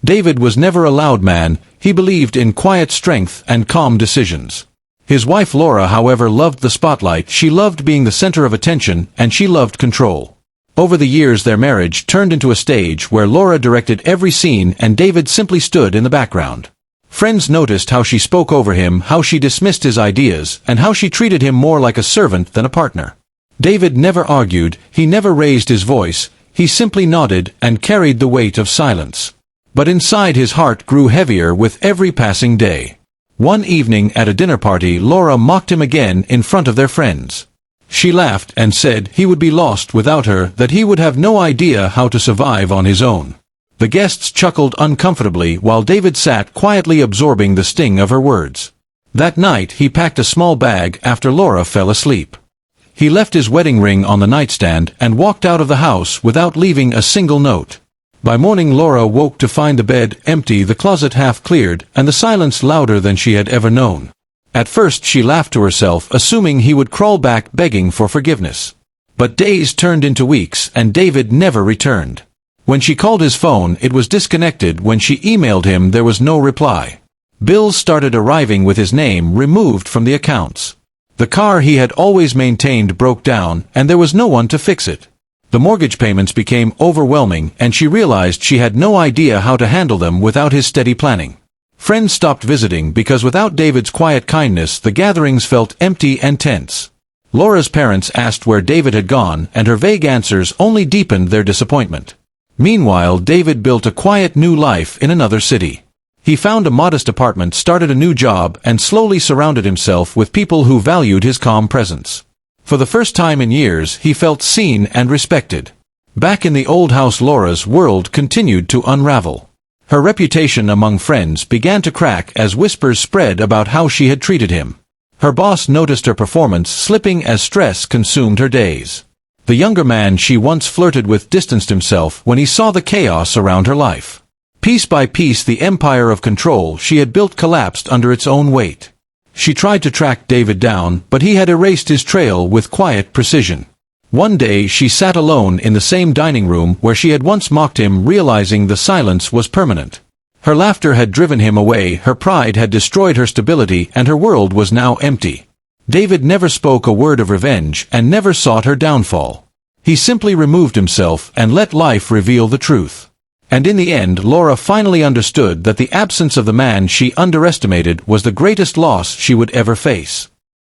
David was never a loud man. He believed in quiet strength and calm decisions. His wife Laura, however, loved the spotlight. She loved being the center of attention, and she loved control. Over the years their marriage turned into a stage where Laura directed every scene and David simply stood in the background. Friends noticed how she spoke over him, how she dismissed his ideas, and how she treated him more like a servant than a partner. David never argued, he never raised his voice, he simply nodded and carried the weight of silence. But inside his heart grew heavier with every passing day. One evening at a dinner party, Laura mocked him again in front of their friends. She laughed and said he would be lost without her, that he would have no idea how to survive on his own. The guests chuckled uncomfortably while David sat quietly absorbing the sting of her words. That night he packed a small bag after Laura fell asleep. He left his wedding ring on the nightstand and walked out of the house without leaving a single note. By morning Laura woke to find the bed empty, the closet half cleared, and the silence louder than she had ever known. At first she laughed to herself, assuming he would crawl back begging for forgiveness. But days turned into weeks, and David never returned. When she called his phone, it was disconnected. When she emailed him, there was no reply. Bills started arriving with his name removed from the accounts. The car he had always maintained broke down, and there was no one to fix it. The mortgage payments became overwhelming, and she realized she had no idea how to handle them without his steady planning. Friends stopped visiting because without David's quiet kindness, the gatherings felt empty and tense. Laura's parents asked where David had gone, and her vague answers only deepened their disappointment. Meanwhile, David built a quiet new life in another city. He found a modest apartment, started a new job, and slowly surrounded himself with people who valued his calm presence. For the first time in years, he felt seen and respected. Back in the old house, Laura's world continued to unravel. Her reputation among friends began to crack as whispers spread about how she had treated him. Her boss noticed her performance slipping as stress consumed her days. The younger man she once flirted with distanced himself when he saw the chaos around her life. Piece by piece, the empire of control she had built collapsed under its own weight. She tried to track David down, but he had erased his trail with quiet precision. One day she sat alone in the same dining room where she had once mocked him, realizing the silence was permanent. Her laughter had driven him away, her pride had destroyed her stability, and her world was now empty. David never spoke a word of revenge and never sought her downfall. He simply removed himself and let life reveal the truth. And in the end, Laura finally understood that the absence of the man she underestimated was the greatest loss she would ever face.